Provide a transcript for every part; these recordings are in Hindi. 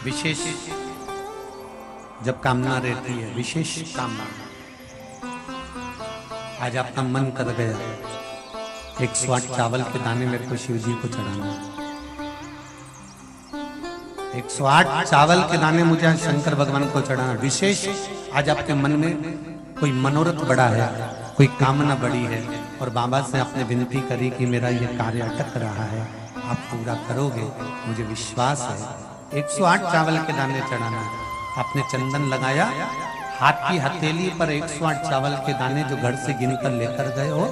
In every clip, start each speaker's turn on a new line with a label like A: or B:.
A: विशेष जब कामना रहती है, विशेष कामना, आज आपका मन कर गया 108 चावल के दाने मेरे को शिव जी को चढ़ाना, 108 चावल के दाने मुझे शंकर भगवान को चढ़ाना। विशेष आज आपके मन में कोई मनोरथ बड़ा है, कोई कामना बड़ी है और बाबा से आपने विनती करी कि मेरा ये कार्य अटक रहा है, आप पूरा करोगे, मुझे विश्वास है। 108 चावल के दाने चढ़ाना, आपने चंदन लगाया, हाथ की हथेली पर 108 चावल के दाने जो घर से गिनकर लेकर गए हो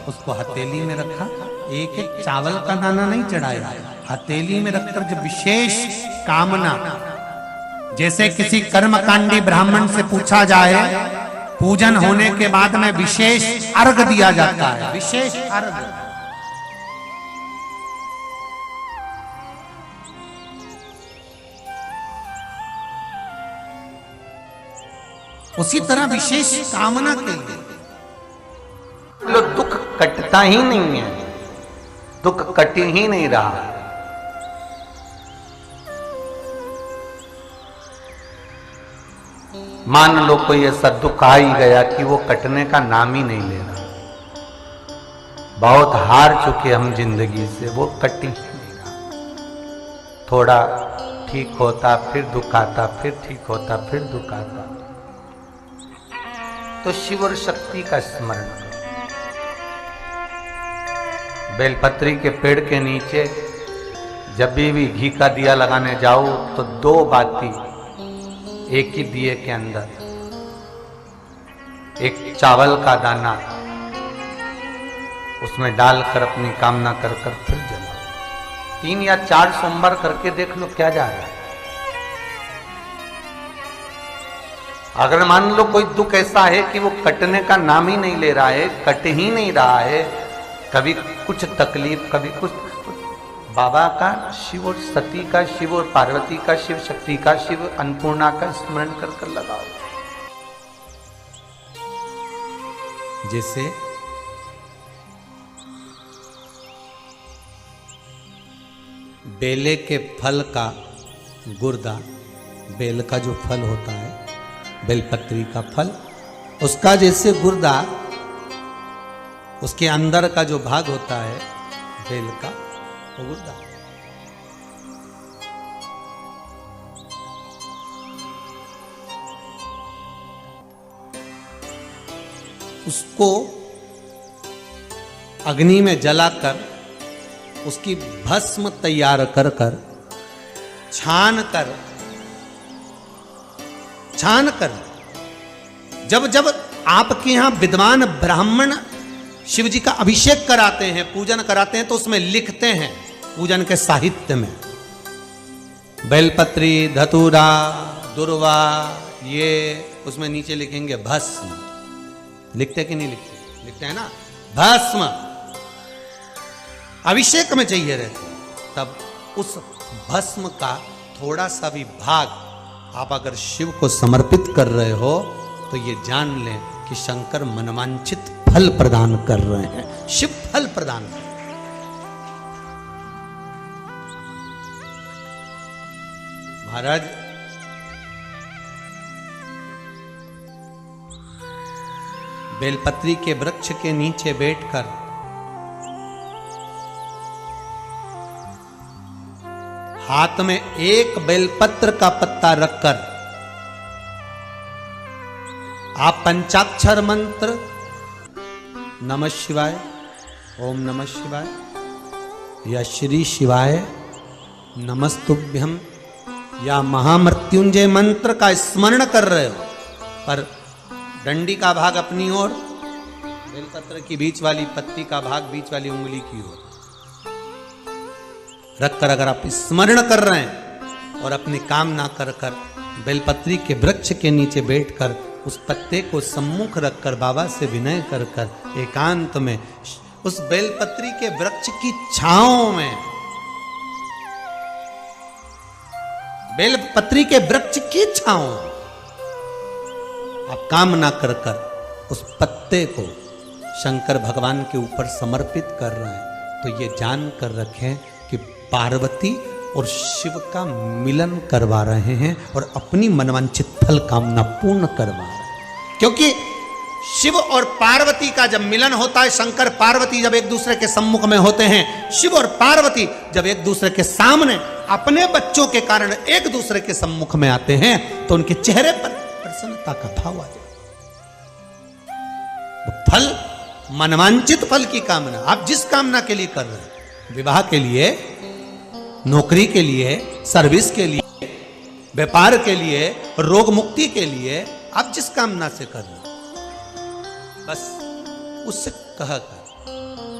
A: उसको हथेली में रखा, एक एक चावल का दाना नहीं चढ़ाया, हथेली में रखकर जो विशेष कामना, जैसे किसी कर्मकांडी ब्राह्मण से पूछा जाए पूजन होने के बाद में विशेष अर्घ दिया जाता है, विशेष अर्घ, उसी तरह विशेष कामना के लिए
B: लो दुख कटता ही नहीं है, दुख कट ही नहीं रहा। मान लो कोई ऐसा दुख आ ही गया कि वो कटने का नाम ही नहीं ले रहा, बहुत हार चुके हम जिंदगी से, वो कट ही नहीं रहा। थोड़ा ठीक होता फिर दुख आता, फिर ठीक होता फिर दुख आता। तो शिव और शक्ति का स्मरण करो। बेलपत्री के पेड़ के नीचे जब भी घी का दिया लगाने जाओ तो 2 बाती एक ही दिए के अंदर, एक चावल का दाना उसमें डालकर अपनी कामना कर फिर जलाओ। 3 या 4 सोमवार करके देख लो क्या जा रहा है। अगर मान लो कोई दुख ऐसा है कि वो कटने का नाम ही नहीं ले रहा है, कट ही नहीं रहा है, कभी कुछ तकलीफ कभी कुछ, बाबा का, शिव और सती का, शिव और पार्वती का, शिव शक्ति का, शिव अन्नपूर्णा का स्मरण कर लगाओ।
A: जैसे बेले के फल का गुर्दा, बेल का जो फल होता है, बेलपत्री का फल, उसका जैसे गुर्दा, उसके अंदर का जो भाग होता है बेल का, वो गुर्दा, उसको अग्नि में जलाकर उसकी भस्म तैयार कर छान कर जब आपके यहां विद्वान ब्राह्मण शिव जी का अभिषेक कराते हैं, पूजन कराते हैं, तो उसमें लिखते हैं पूजन के साहित्य में बेलपत्री, धतूरा, दुर्वा, ये उसमें नीचे लिखेंगे भस्म। लिखते कि नहीं लिखते? लिखते हैं ना, भस्म अभिषेक में चाहिए रहते। तब उस भस्म का थोड़ा सा भी भाग आप अगर शिव को समर्पित कर रहे हो तो ये जान लें कि शंकर मनवांछित फल प्रदान कर रहे हैं, शिव फल प्रदान कर रहे हैं। महाराज बेलपत्री के वृक्ष के नीचे बैठकर हाथ में एक बेलपत्र का पत्ता रखकर आप पंचाक्षर मंत्र नमः शिवाय, ओम नमः शिवाय या श्री शिवाय नमस्तुभ्यम या महामृत्युंजय मंत्र का स्मरण कर रहे हो, पर डंडी का भाग अपनी ओर, बेलपत्र की बीच वाली पत्ती का भाग बीच वाली उंगली की ओर रखकर अगर आप स्मरण कर रहे हैं और अपनी कामना कर बेलपत्री के वृक्ष के नीचे बैठकर उस पत्ते को सम्मुख रखकर बाबा से विनय कर एकांत में उस बेलपत्री के वृक्ष की छांव में, बेलपत्री के वृक्ष की छांव आप कामना कर उस पत्ते को शंकर भगवान के ऊपर समर्पित कर रहे हैं, तो ये जान कर रखें कि पार्वती और शिव का मिलन करवा रहे हैं और अपनी मनवांछित फल कामना पूर्ण करवा रहे हैं। क्योंकि शिव और पार्वती का जब मिलन होता है, शंकर पार्वती जब एक दूसरे के सम्मुख में होते हैं, शिव और पार्वती जब एक दूसरे के सामने अपने बच्चों के कारण एक दूसरे के सम्मुख में आते हैं, तो उनके चेहरे पर प्रसन्नता का भाव आ जाए। फल, मनवांचित फल की कामना, आप जिस कामना के लिए कर रहे हैं, विवाह के लिए, नौकरी के लिए, सर्विस के लिए, व्यापार के लिए, रोग मुक्ति के लिए, आप जिस कामना से कर रहे हैं, बस उससे कहा कर।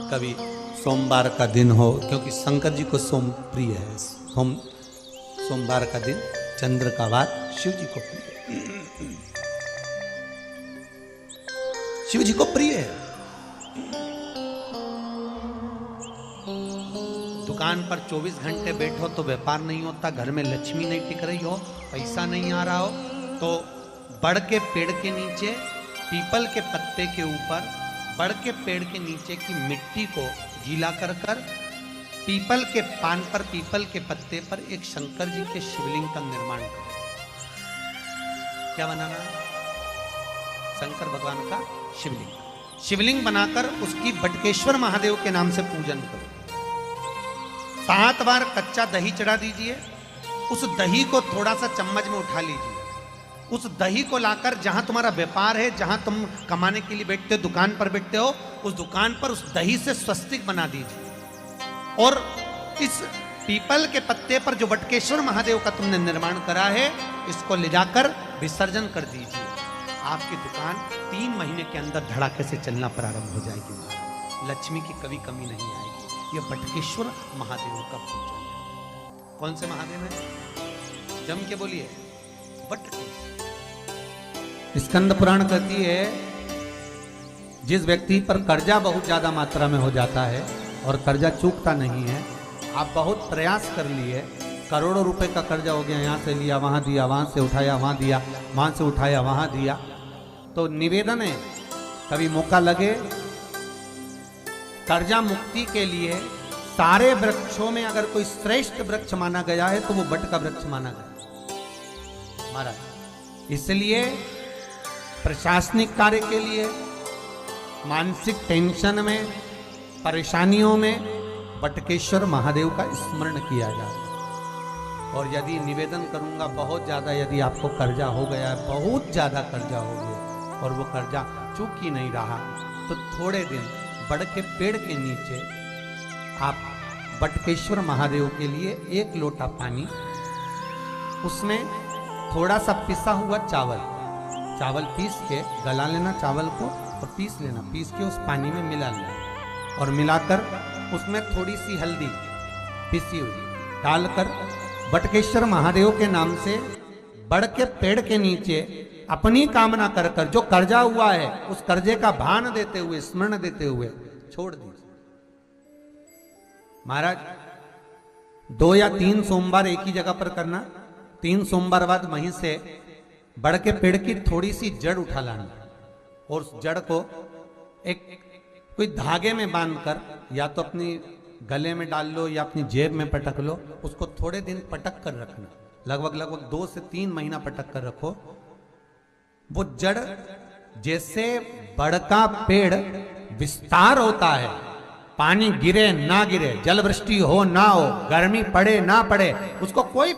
A: कभी सोमवार का दिन हो, क्योंकि शंकर जी को सोम प्रिय है, सोमवार का दिन, चंद्र का वार शिव जी को प्रिय है, शिव जी को प्रिय है। दुकान पर 24 घंटे बैठो तो व्यापार नहीं होता, घर में लक्ष्मी नहीं टिक रही हो, पैसा नहीं आ रहा हो, तो बड़ के पेड़ के नीचे, पीपल के पत्ते के ऊपर, बड़ के पेड़ के नीचे की मिट्टी को गीला कर कर पीपल के पान पर, पीपल के पत्ते पर एक शंकर जी के शिवलिंग का निर्माण करो। क्या बनाना है? शंकर भगवान का शिवलिंग। शिवलिंग बनाकर उसकी बटकेश्वर महादेव के नाम से पूजन करो। 7 बार कच्चा दही चढ़ा दीजिए। उस दही को थोड़ा सा चम्मच में उठा लीजिए। उस दही को लाकर जहां तुम्हारा व्यापार है, जहां तुम कमाने के लिए बैठते हो, दुकान पर बैठते हो, उस दुकान पर उस दही से स्वस्तिक बना दीजिए। और इस पीपल के पत्ते पर जो बटकेश्वर महादेव का तुमने निर्माण करा है, इसको ले जाकर विसर्जन कर दीजिए। आपकी दुकान 3 महीने के अंदर धड़ाके से चलना प्रारंभ हो जाएगी। लक्ष्मी की कभी कमी नहीं आएगी। यह बटकेश्वर महादेव का पूजन है। कौन से महादेव है? जम के बोलिए, बटकेश्वर। स्कंद पुराण कहती है, जिस व्यक्ति पर कर्जा बहुत ज्यादा मात्रा में हो जाता है और कर्जा चूकता नहीं है, आप बहुत प्रयास कर लिए, करोड़ों रुपए का कर्जा हो गया, यहाँ से लिया वहाँ दिया, वहाँ से उठाया वहाँ दिया, वहाँ से उठाया वहाँ दिया, तो निवेदन है, कभी मौका लगे, कर्जा मुक्ति के लिए सारे वृक्षों में अगर कोई श्रेष्ठ वृक्ष माना गया है तो वो बट का वृक्ष माना गया महाराज। इसलिए प्रशासनिक कार्य के लिए, मानसिक टेंशन में, परेशानियों में बटकेश्वर महादेव का स्मरण किया जाए। और यदि निवेदन करूंगा, बहुत ज्यादा यदि आपको कर्जा हो गया है, बहुत ज्यादा कर्जा हो गया और वो कर्जा चूक ही नहीं रहा, तो थोड़े दिन बड़ के पेड़ के नीचे आप बटकेश्वर महादेव के लिए 1 लोटा पानी, उसमें थोड़ा सा पिसा हुआ चावल पीस के गला लेना, चावल को और पीस लेना, पीस के उस पानी में मिला लेना और मिलाकर उसमें थोड़ी सी हल्दी पिसी हुई डालकर बटकेश्वर महादेव के नाम से बड़ के पेड़ के नीचे अपनी कामना कर कर जो कर्जा हुआ है उस कर्जे का भान देते हुए, स्मरण देते हुए छोड़ दीजिए। महाराज 2 या 3 सोमवार एक ही जगह पर करना, 3 सोमवार बाद वहीं से बड़ के पेड़ की थोड़ी सी जड़ उठा लाना और उस जड़ को एक कोई धागे में बांधकर या तो अपनी गले में डाल लो या अपनी जेब में पटक लो, उसको थोड़े दिन पटक कर रखना, लगभग 2 से 3 महीना पटक कर रखो। वो जड़ जैसे बड़ का पेड़ विस्तार होता है, पानी गिरे ना गिरे, जल वृष्टि हो ना हो, गर्मी पड़े ना पड़े, उसको कोई